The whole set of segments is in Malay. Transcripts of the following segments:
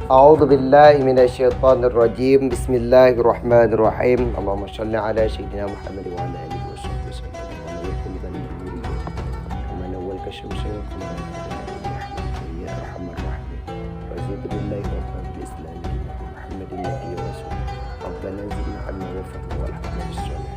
A'udzu billahi minasyaitonir rajim. Bismillahirrahmanirrahim. Allahumma shalli ala sayyidina Muhammad wa ala alihi washabbihi wasallam. Kama nawwal kasyamsi wa kama ya arhamar rahimin. Raditu billahi wa bil islam Muhammadin nabiyyi wa rasul. Rabbana zidna 'ilman wa fadlan wal hikmata bis salihin.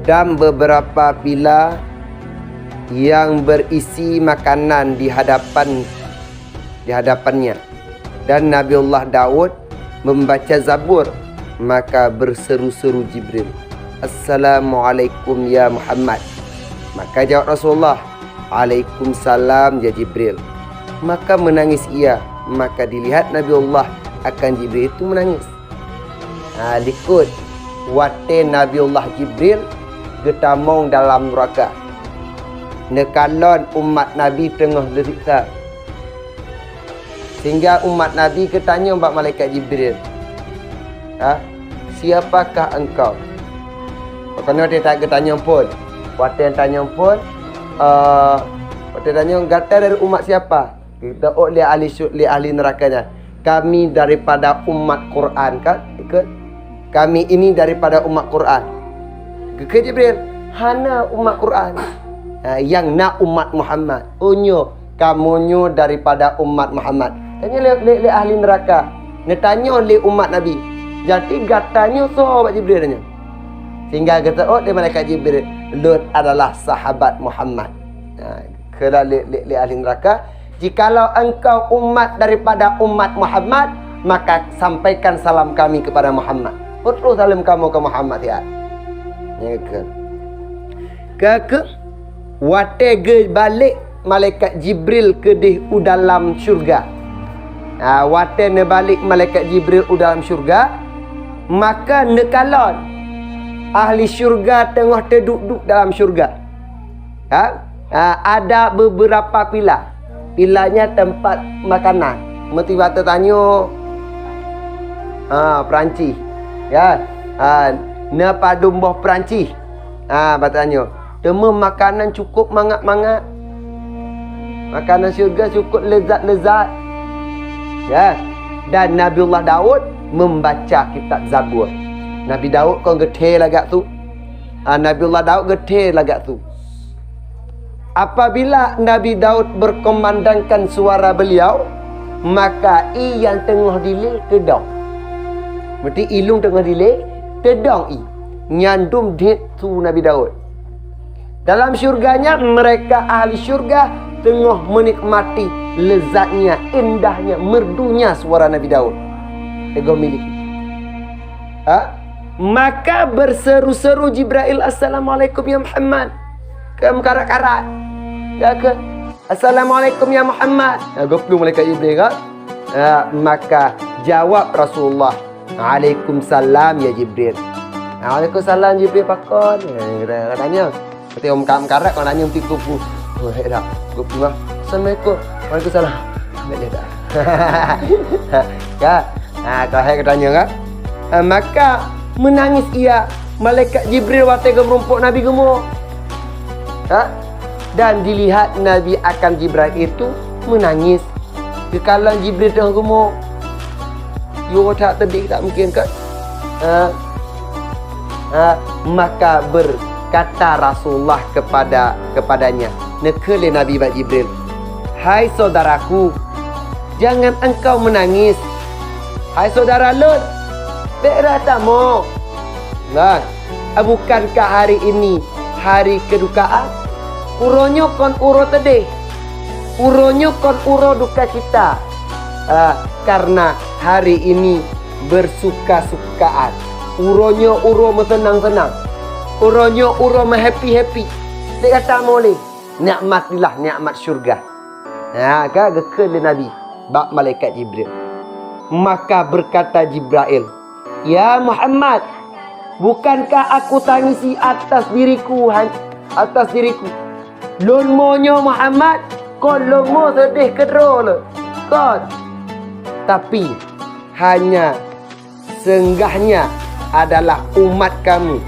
Dan beberapa pilah yang berisi makanan di hadapannya. Dan Nabiullah Daud membaca Zabur, maka berseru-seru Jibril, "Assalamualaikum ya Muhammad." Maka jawab Rasulullah, "Waalaikumsalam ya Jibril." Maka menangis ia. Maka dilihat Nabiullah akan Jibril itu menangis. Likut wate Nabiullah Jibril getamong dalam neraka. Nekalon umat Nabi tengah derita. Sehingga umat Nabi ketanya mbak malaikat Jibril, siapakah engkau? Pokoknya dia tak ketanya pun. Waktu yang tanya pun, waktu tanya kata dari umat siapa? Kita ahli nerakanya. Kami daripada umat Quran kan? Ikut. Kami ini daripada umat Quran. Ke Jibril, hana umat Quran, yang nak umat Muhammad. Unyo, kamunyo daripada umat Muhammad. Tanya le ahli neraka. Dia tanya oleh umat Nabi. Jadi katanya sahabat Jibril tanya. Sehingga kata, dia malaikat Jibril, Lut adalah sahabat Muhammad. Kalau le ahli neraka, jikalau engkau umat daripada umat Muhammad, maka sampaikan salam kami kepada Muhammad. Terus salam kamu ke Muhammad ya. Ke wate balik malaikat Jibril ke di dalam syurga. Wate ne balik malaikat Jibril dalam syurga, maka nekalon ahli syurga tengah terduduk dalam syurga. Ada beberapa pilah. Pilahnya tempat makanan. Mesti bata tanya Perancis. Ya. Na padumboh Perancis. Bertanya, temu makanan cukup mangat-mangat. Makanan syurga cukup lezat-lezat. Ya. Dan Nabiullah Daud membaca kitab Zabur. Nabi Daud kau getih lagak tu. Nabiullah Daud getih lagak tu. Apabila Nabi Daud berkumandangkan suara beliau, maka yang tengah dilih tedong. Berarti ilung tengah dilih tedong nyandum dit tu Nabi Daud. Dalam syurganya mereka ahli syurga tengah menikmati lezatnya, indahnya, merdunya suara Nabi Daud. Ego miliki. Maka berseru-seru Jibril, "Assalamualaikum ya Muhammad." Kamu karat-karat. Ya ke? "Assalamualaikum ya Muhammad." Goplu malaikat Jibril kan? Maka jawab Rasulullah, "Waalaikumsalam ya Jibril." Waalaikumsalam Jibril pakon. Katanya, ketika om karat kau nanya mesti kupu. Dah. Kupu mah. Assalamualaikum. Waalaikumsalam. Enggak dah. Ya. Kau katanya kan? Maka menangis ia. Malaikat Jibril waktu gemerumpuk Nabi gemuk. Dan dilihat Nabi akan Jibril itu menangis. Kekalan Jibril tengah gemuk. You tak tedik tak mungkin kan? Maka berkata Rasulullah kepadanya, nekele Nabi Bat Jibril, "Hai saudaraku, jangan engkau menangis. Hai saudara Lut, daerah tamu. Bukankah hari ini hari kedukaan? Uronyo kon uro tedih. Uronyo kon uro duka kita. Karena hari ini bersuka-sukaan. Uronyo uro senang-senang. Uronyo uro happy-happy. Dia kata boleh. Nikmatilah nikmat syurga. Kan gekele Nabi bak malaikat Jibril. Maka berkata Jibril, "Ya Muhammad, bukankah aku tangisi atas diriku? Lomonyo Muhammad, kau lomo sedih kedrol. Kau. Tapi hanya senggahnya adalah umat kamu.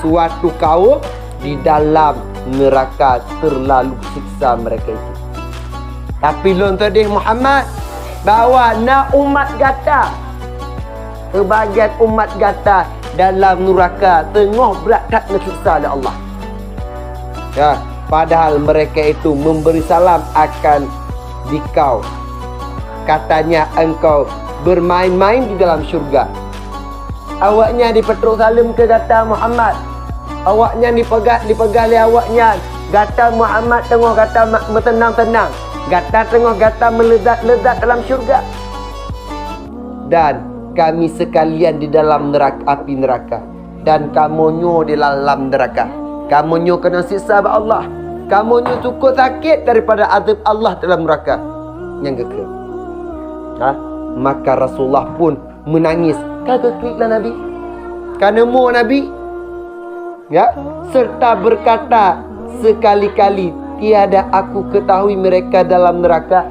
suatu kaum di dalam neraka terlalu siksa mereka itu. Tapi lon tadi Muhammad bawa na umat gata, sebagian umat gata dalam neraka tengah berat tak siksa oleh Allah. Ya, padahal mereka itu memberi salam akan dikau. Katanya engkau bermain-main di dalam syurga. Awaknya dipetruk salam ke gata Muhammad. Awaknya dipegang oleh awaknya. Gata Muhammad tengah gata tenang-tenang. Gata tengah gata melezat-lezat dalam syurga. Dan kami sekalian di dalam neraka, api neraka. Dan kamunyo di dalam neraka. Kamunyo kena siksa Allah. Kamunyo cukup sakit daripada azab Allah dalam neraka. Yang kekal. Maka Rasulullah pun menangis. Kekeklah Nabi. Kerana mu Nabi. Ya, serta berkata sekali-kali, tiada aku ketahui mereka dalam neraka.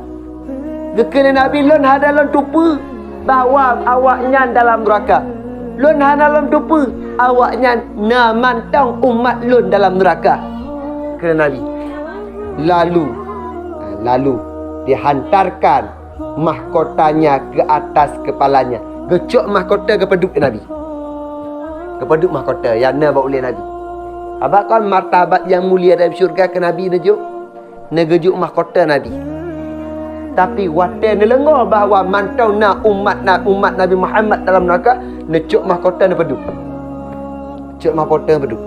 Kekal Nabi lon hada lon tupu bahawa awaknya dalam neraka. Lon hada lon tupu awaknya na mantang umat lon dalam neraka. Kerana Nabi. Lalu dihantarkan mahkotanya ke atas kepalanya. Gecok mahkota kepada Nabi. Kepada mahkota yang nak oleh Nabi. Abang martabat yang mulia dalam syurga ke Nabi nejuk. Negejuk mahkota Nabi. Tapi wate nelengah bahawa mantau na umat Nabi Muhammad dalam neraka, necuk mahkota ne pedu. Cuk mahkota pedu.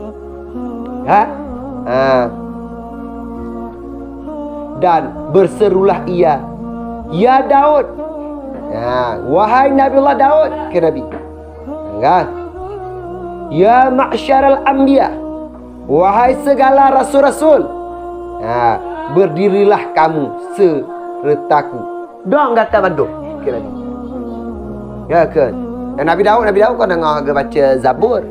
Dan berserulah ia, ya Daud. Wahai Nabiullah Daud ke Nabi. Ya ma'syaral anbiya, wahai segala rasul-rasul, berdirilah kamu sertaku. Dong kata bandu ke Nabi. Ya kan? Nabi Daud kau dengar baca Zabur.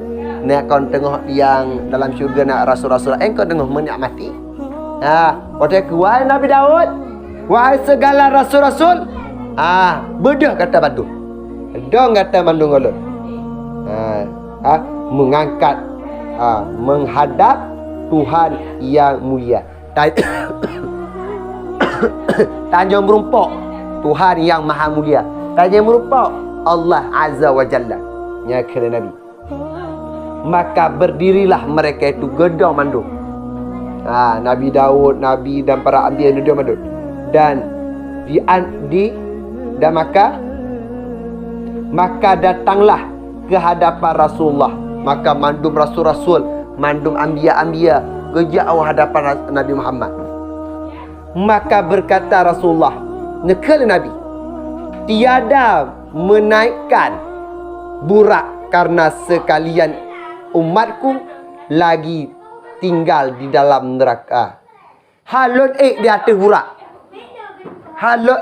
Nak kau tengok yang dalam syurga nak rasul-rasul kau tengok menikmati. Waktu wahai Nabi Daud, wahai segala rasul-rasul, bedah kata bandu. Dong kata bandu ngolot. Mengangkat menghadap Tuhan yang mulia. Tanjung merumpok Tuhan yang maha mulia. Tanjung merumpok Allah Azza wa Jalla. Ya kira Nabi. Maka berdirilah mereka itu gedong mandung. Nabi Daud, Nabi dan para anbiya gedong mandung. Dan maka datanglah ke hadapan Rasulullah. Maka mandum rasul-rasul, mandum anbiya-anbiya gejak hadapan Nabi Muhammad. Maka berkata Rasulullah, nekal Nabi, tiada menaikkan burak karena sekalian umatku lagi tinggal di dalam neraka. Halon di atas burak. Halon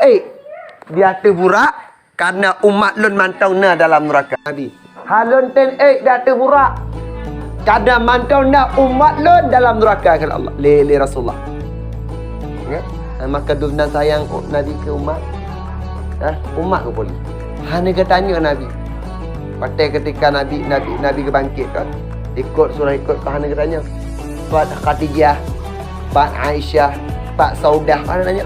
di atas burak karena umat lun mantau na dalam neraka. Nabi halon ten di atas burak karena mantau na umat lun dalam neraka kata Allah. Le Rasulullah. Ya? Maka dunia sayang Nabi ke umat. Umat ke boleh. Hanya tanya Nabi. Pada ketika Nabi kebangkit kan. Ikut ke hanya tanya. Pak Khadijah, Pak Aisyah, Pak Saudah, hanya tanya.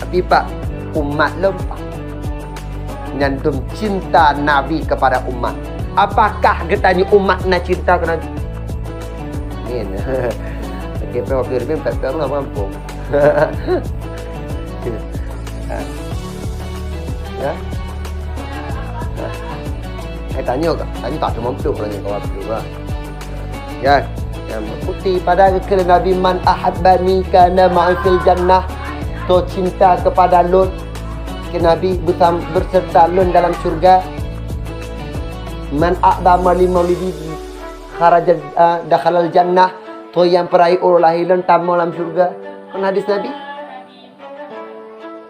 Tapi Pak umat lempah. Nyantum cinta Nabi kepada umat. Apakah getanya umat nak cinta ke Nabi? Ini. Okey, waktu itu tak tahu lah mampu. Ya. Tanya tak cuma betul orang yang kau betul lah. Ya. Yang bukti pada kekal Nabi man ahabbani kana ma'i fil jannah. To cinta kepada Lut ke Nabi berserta Lut dalam syurga. Man a'dama li maulidi kharaja dakhalal jannah. To yang peraih lahir tamu dalam syurga. Kan hadis Nabi.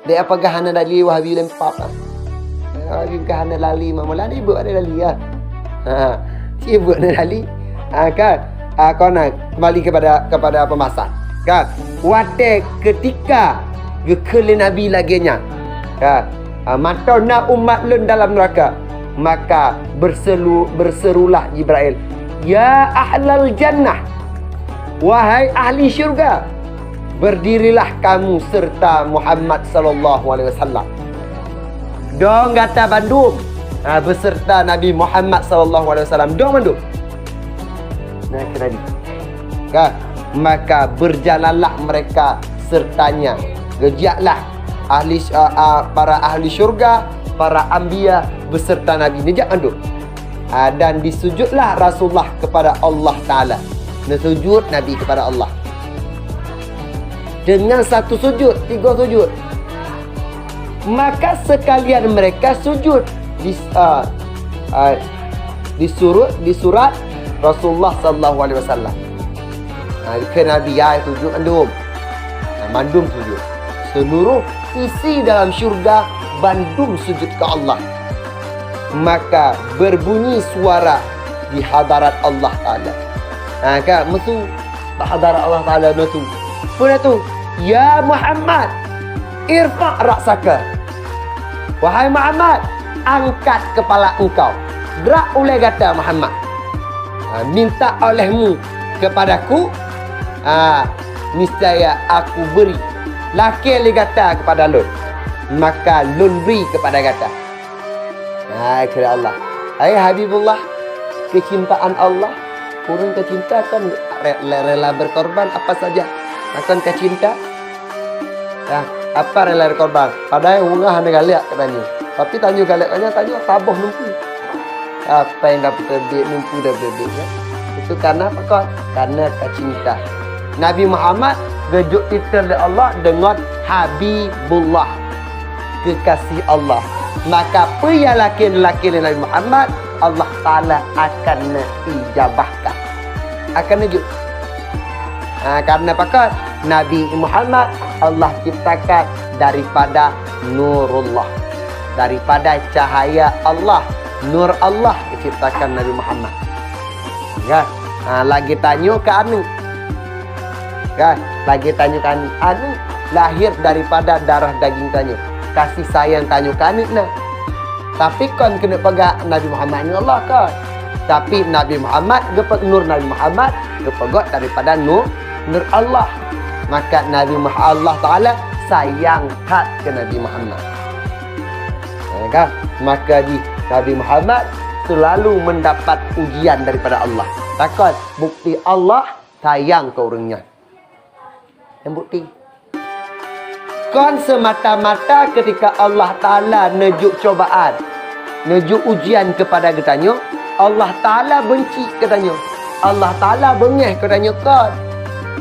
Dia apakah hana dali wahabi lempap lah. Apakah hana lali mamulani ibu ada dali ya. Si ibu ada dali. Kan? Kau nak kembali kepada pembahasan. Kan? Wate ketika kekal Nabi laginya. Kan? Mata nak umat lun dalam neraka. Maka berserulah Jibril. Ya ahlal jannah, wahai ahli syurga, berdirilah kamu serta Muhammad sallallahu alaihi wasallam. Dong kata bandum, beserta Nabi Muhammad sallallahu alaihi wasallam. Dong bandum. Nah, kena ni. Kan? Maka berjalanlah mereka sertanya. Gejaklah para ahli syurga, para anbiya beserta Nabi. Nejak bandum. Dan disujudlah Rasulullah kepada Allah Ta'ala. Sujud Nabi kepada Allah. Dengan satu sujud, 3 sujud. Maka sekalian mereka sujud di surat Rasulullah sallallahu alaihi wasallam. Ke Nabi ya sujud andum. Mandum sujud. Seluruh isi dalam syurga bandum sujud ke Allah. Maka berbunyi suara di hadarat Allah Ta'ala. Kan mesu hadarat Allah Ta'ala mesu. Puna tu, ya Muhammad, irfa' ra'saka. Wahai Muhammad, angkat kepala engkau. Gerak oleh kata Muhammad. Minta olehmu kepadaku, niscaya aku beri. Laki li kata kepada lun, maka lun beri kepada kata. Kira Allah. Hai Habibullah, kecintaan Allah. Orang kecinta kan rela berkorban apa saja. Akan kecinta. Apa rela berkorban? Padahal ungah hanya galiak katanya. Tapi tanya galiaknya tanya tabuh numpu. Apa yang dapat terbit numpu dah berbit ya. Itu karena apa kau? Karena kecinta. Nabi Muhammad gejuk titel oleh Allah dengan Habibullah, kekasih Allah. Maka pria laki-laki Nabi Muhammad, Allah Ta'ala akan ijabahkan. Akan nejut. Karena apa? Nabi Muhammad Allah ciptakan daripada nurullah. Daripada cahaya Allah. Nur Allah diciptakan Nabi Muhammad. Ya. Lagi tanya ke anu. Kan? Lagi tanya ke anu. Lahir daripada darah daging tanya. Kasih sayang tanya kanit nah. Tapi kan kena pegang Nabi Muhammad ni Allah kan. Tapi Nabi Muhammad gepek nur Nabi Muhammad gepegot daripada nur Allah. Maka Nabi Muhammad Allah Ta'ala sayang kat ke Nabi Muhammad. Kan? Maka di Nabi Muhammad selalu mendapat ujian daripada Allah. Takkan bukti Allah sayang ke orangnya. Yang bukti kon semata-mata ketika Allah Ta'ala nejuk cobaan, nejuk ujian kepada katanya, Allah Ta'ala benci katanya. Allah Ta'ala bengeh katanya kon.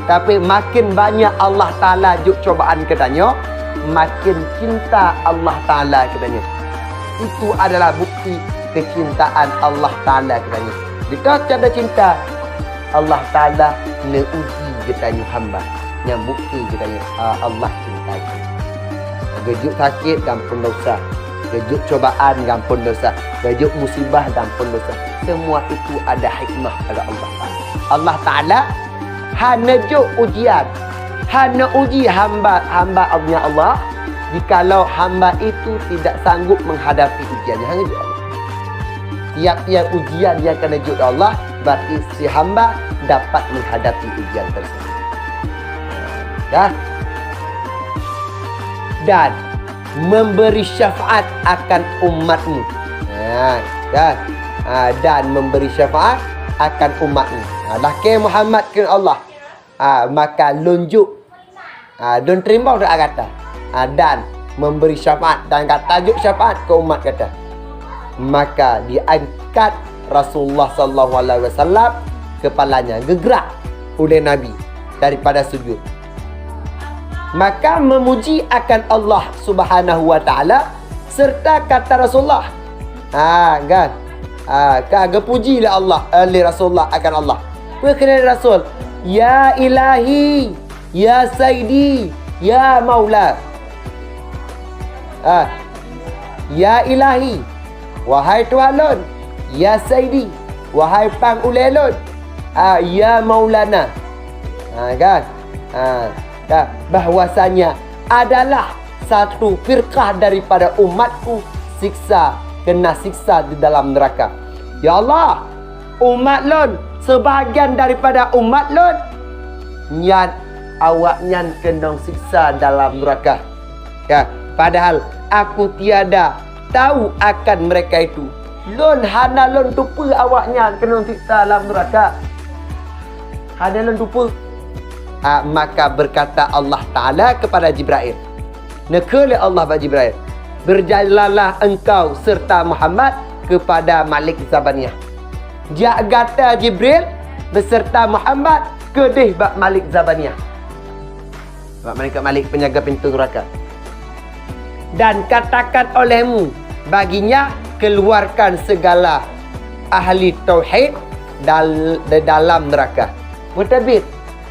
Tapi makin banyak Allah Ta'ala juk cobaan katanya, makin cinta Allah Ta'ala katanya. Itu adalah bukti kecintaan Allah Ta'ala katanya. Jika tiada cinta, Allah Ta'ala neuji katanya hamba. Yang bukti katanya Allah cinta. Gejuk sakit gampun dosa. Gejuk cobaan gampun dosa. Gejuk musibah gampun dosa. Semua itu ada hikmah pada Allah Ta'ala. Allah Ta'ala hanya juk ujian. Hanya uji hamba-hamba Allah. Jikalau hamba itu tidak sanggup menghadapi ujiannya. Hanya juk Allah. Tiap-tiap ujian yang kena juk Allah, berarti si hamba dapat menghadapi ujian tersebut. Ya. Dan memberi syafaat akan umatmu. Dan memberi syafaat akan umatmu. Laki Muhammad ke Allah. Maka lunjuk. Don terima dah kata. Dan memberi syafaat. Dan kata tajuk syafaat ke umat kata. Maka diangkat Rasulullah sallallahu alaihi wasallam kepalanya gerak oleh Nabi daripada sujud. Maka memuji akan Allah Subhanahu wa Ta'ala serta kata Rasulullah. Kan? Kepujilah Allah oleh Rasulullah akan Allah. Berkenaan Rasul, ya ilahi, ya sayyidi, ya maula. Ya ilahi, wahai Tuhan lun. Ya sayyidi, wahai pang ulelun. Ya maulana. Kan? Bahwasanya adalah satu firqah daripada umatku kena siksa di dalam neraka. Ya Allah, umat lon sebahagian daripada umat Lut nyat awak nyan kena siksa dalam neraka. Ya, padahal aku tiada tahu akan mereka itu. Lon hana lon tupu awaknya kena siksa dalam neraka. Hana lon tupu. Maka berkata Allah Ta'ala kepada Jibril, nekala Allah bagi Jibril, berjalanlah engkau serta Muhammad kepada Malik Zabaniyah. Jak kata Jibril beserta Muhammad ke deh bak Malik Zabaniyah. Bak malaikat Malik penjaga pintu neraka. Dan katakan olehmu baginya, keluarkan segala ahli tauhid dalam neraka. Mutabit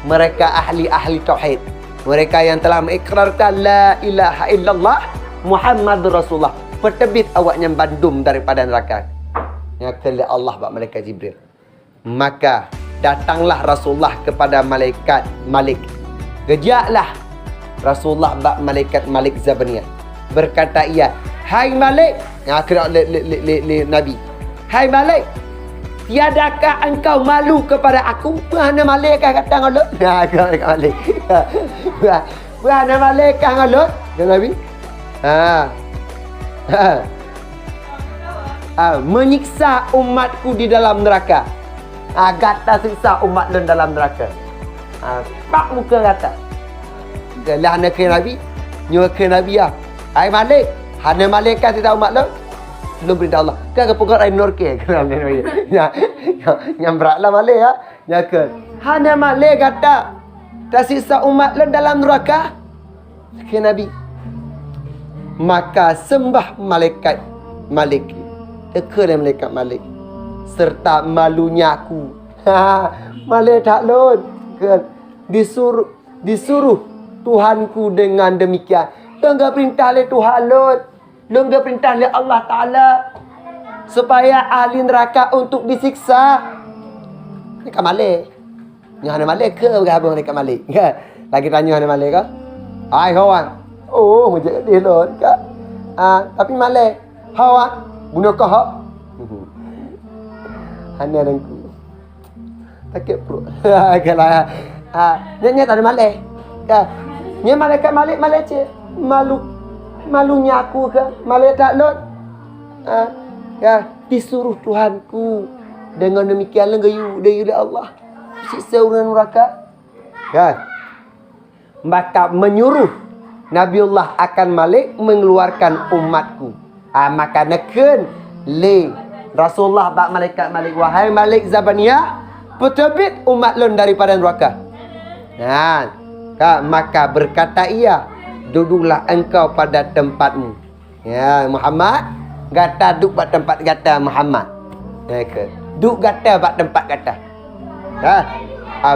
mereka ahli tauhid, mereka yang telah mengikrarkan la ilaha illallah Muhammadur Rasulullah, pertebit awaknya bandum daripada neraka. Yang kali Allah bak malaikat Jibril. Maka datanglah Rasulullah kepada malaikat Malik. Gejaklah Rasulullah bak malaikat Malik Zabaniyah. Berkata ia, hai Malik, kira Nabi, hai Malik, tiadakah engkau malu kepada aku? Buhana Malik kata ngalut. Kata Malik. Buhana Malik ngalut. Kata Nabi. Menyiksa umatku di dalam neraka. Kata siksa umat lu dalam neraka. Pak muka kata. Lah nak ke Nabi, nyuruh ke Nabi ah. Hai Malik, hana malaikat tidak umat lu. Belum perintah Allah. Kan ke pokok Rain Norke. Yang beratlah Malik ya. Ya ke. Hana Malik kata tak siksa umat lu dalam neraka. Ke Nabi. Maka sembah malaikat Malik. Teka malaikat Malik. Serta malunya aku. Malik tak lun. Disuruh Tuhanku dengan demikian. Tengah perintah oleh Tuhan Lut. Tengah perintah oleh Allah Ta'ala. Supaya ahli neraka untuk disiksa. Malaikat Malik. Yang Hana Malik ke bergabung Malaikat Malik? Lagi tanya Hana Malik ke? Hai kawan. Oh, macam dia Lut ke? Tapi Malik. Kawan. Bunuh kau hak. Hana dengku. Takut perut. Kalau Nyanya tak ada Malik. Nya malaikat Malik je. Malunya aku ke? Malik tak Lut. Disuruh Tuhanku dengan demikian lenggayu dari Allah. Siksa orang neraka. Maka menyuruh Nabiullah akan Malik mengeluarkan umatku. Maka neken le Rasulullah bak malaikat Malik, wahai Malik Zabaniyah, petebit umat lun daripada neraka. Maka berkata ia, duduklah engkau pada tempatmu. Ya Muhammad, gata duduk pada tempat gata Muhammad. Duduk gata pada tempat gata.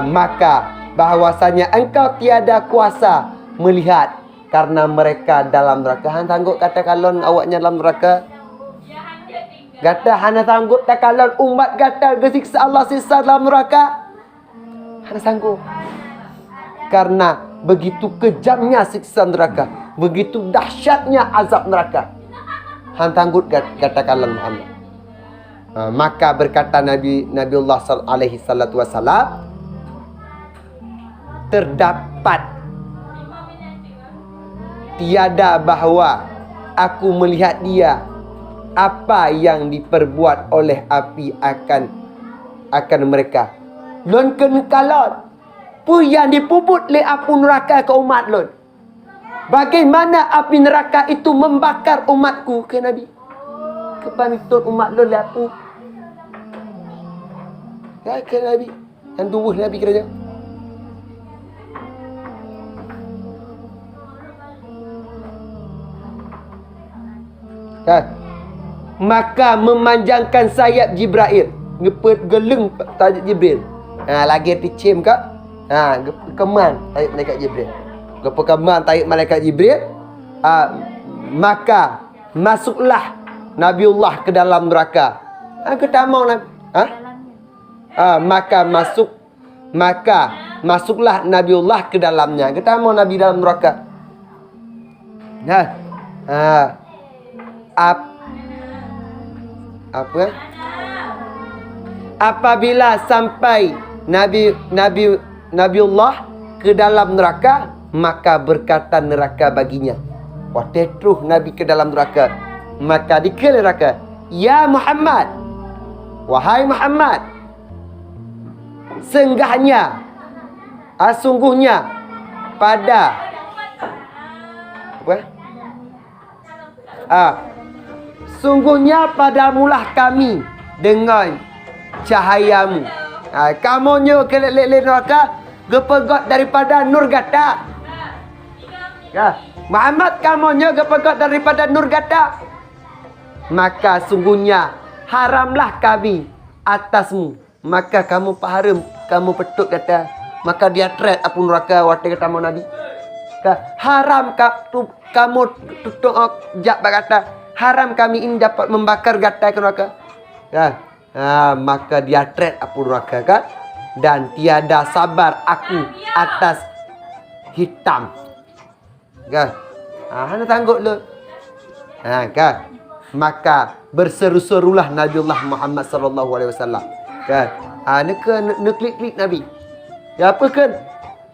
Maka bahwasanya engkau tiada kuasa melihat karena mereka dalam neraka. Han sanggup kata kalon awaknya dalam neraka. Gata hana sanggup tak kalon umat gata gesiksa Allah siksa dalam neraka. Hana sanggup. Karena begitu kejamnya siksa neraka, begitu dahsyatnya azab neraka. Han sanggup kata kalon Muhammad. Maka berkata Nabiullah alaihi salatu wasalam, terdapat tiada bahawa aku melihat dia apa yang diperbuat oleh api akan mereka. Lon kenkalon pu yang dipuput oleh api neraka ke umat lon. Bagaimana api neraka itu membakar umatku ke Nabi? Kepanitut umat lon oleh api. Ya ke Nabi. Yang tunggu Nabi kerja. Maka memanjangkan sayap Jibril, ngepet geleng tajuk Jibril. Lagi dicim ke? Keman tajuk malaikat Jibril. Keman tajuk malaikat Jibril. Maka masuklah Nabiullah ke dalam neraka. Ketamau Nabi. Maka masuklah Nabiullah ke dalamnya. Ketamau Nabi dalam neraka. apabila sampai Nabiullah ke dalam neraka, maka berkata neraka baginya. Waktu terus Nabi ke dalam neraka, maka dikira neraka, ya Muhammad, wahai Muhammad, sungguhnya pada sungguhnya padamulah kami dengan cahayamu. Kamunya ke neraka gepegot daripada nur gata. Muhammad, kamunya gepegot daripada nur gata. Maka sungguhnya haramlah kami atasmu. Maka kamu haram, kamu petuk kata. Maka dia trap apa neraka waktu kata Nabi. Haram kamu tutup jak berkata, haram kami ini dapat membakar gatai ke neraka. Maka dia trap apa neraka kan? Dan tiada sabar aku atas hitam. Kan? Hana tangguh lu. Kan? Maka berseru-serulah Nabiullah Muhammad sallallahu alaihi wasallam. Kan? Klik Nabi. Ya apa kan?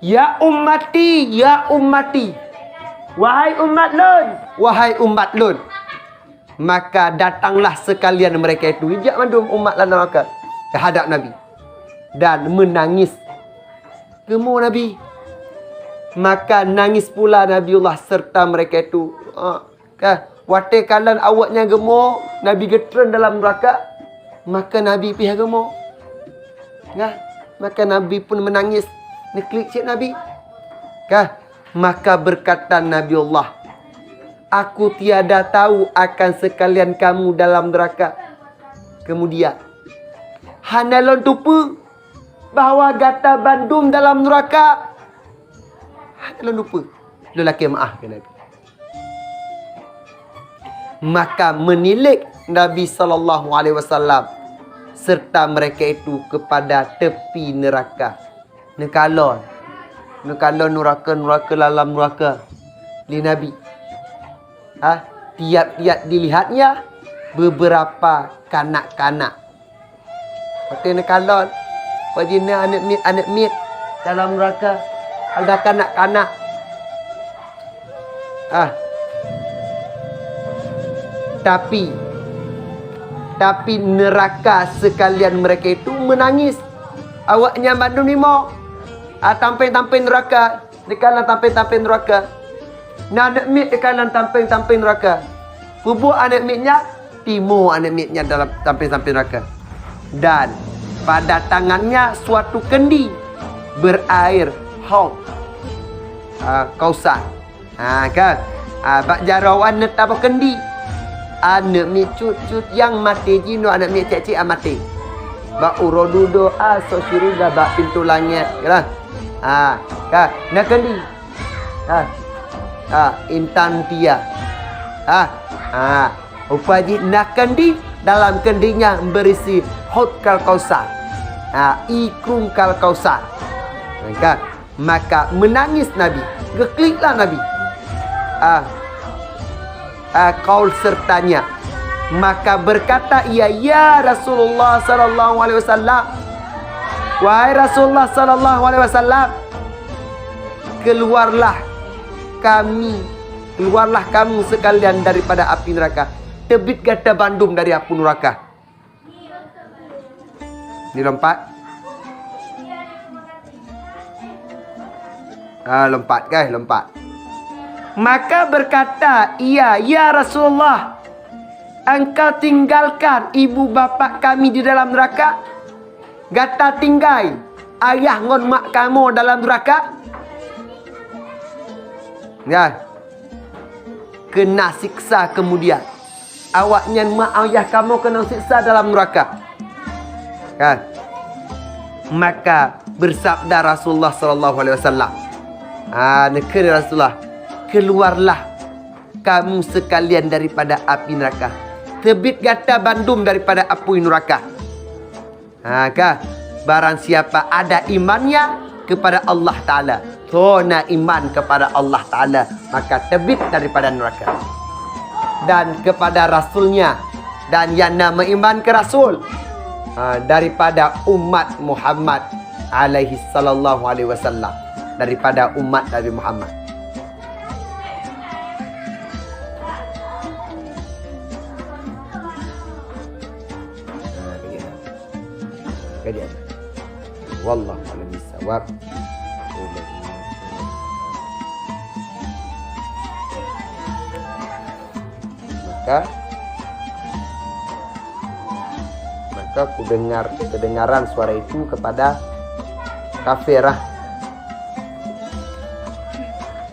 Ya ummati, ya ummati. Wahai umat lun, wahai umat lun. Maka datanglah sekalian mereka itu, ijak mandum umat lan neraka ke hadap Nabi dan menangis. Gemu Nabi. Maka nangis pula Nabiullah serta mereka itu. Wate kalan awaknya gemuk, Nabi getren dalam neraka, maka Nabi pihak gemuk. Maka Nabi pun menangis. Neklik cik Nabi. Maka berkata Nabiullah, aku tiada tahu akan sekalian kamu dalam neraka. Kemudian hanalon tupu bahawa gata bandum dalam neraka. Hanalon lupa. Lelaki maaf ke Nabi. Maka menilik Nabi SAW serta mereka itu kepada tepi neraka. Nekalon neraka dalam neraka li Nabi. Tiap-tiap dilihatnya beberapa kanak-kanak. Waktu nekalon, wajina anak mit dalam neraka ada kanak-kanak. Tapi neraka sekalian mereka itu menangis. Awaknya bandung lima. Tamping-tamping neraka. Dekalan tamping-tamping neraka. Anak mit dekalan tamping-tamping neraka. Kubur anak mitnya, timur anak mitnya dalam tamping-tamping neraka. Dan pada tangannya suatu kendi berair haud. Kausar. Kan? Bak jarawan netapa kendi. Anak mit cut yang mati jino anak mit cik-cik mati. Bak urodudo sosiruga bak pintu langit. Kan? Kan? Nak kendi. Intan tia. Upaji nak kendi, dalam kendinya berisi haud kal kausar. Ikrung kal kausar. Kan? Maka menangis Nabi. Gekliklah Nabi. Kaul sertanya. Maka berkata ia, ya Rasulullah sallallahu alaihi wasallam, wahai Rasulullah sallallahu alaihi wasallam, keluarlah kamu sekalian daripada api neraka. Tebit gata bandum dari api neraka. Ini lompat. Lompat guys, lompat. Maka berkata ia, ya Rasulullah, engkau tinggalkan ibu bapa kami di dalam neraka? Gata tinggal ayah ngon mak kamu dalam neraka? Ya. Kena siksa kemudian. Awaknya mak ayah kamu kena siksa dalam neraka. Kan? Maka bersabda Rasulullah sallallahu alaihi wasallam. Nekir Rasulullah, keluarlah kamu sekalian daripada api neraka. Tebit gata bandum daripada api neraka. Barang siapa ada imannya kepada Allah Ta'ala, tona iman kepada Allah Ta'ala, maka tebit daripada neraka. Dan kepada Rasulnya, dan yang nama iman ke Rasul, daripada umat Muhammad alaihi sallallahu alaihi wasallam, daripada umat Nabi Muhammad. Kajian. Wallahu a'lam bishawab. Maka kedengaran suara itu kepada kafirah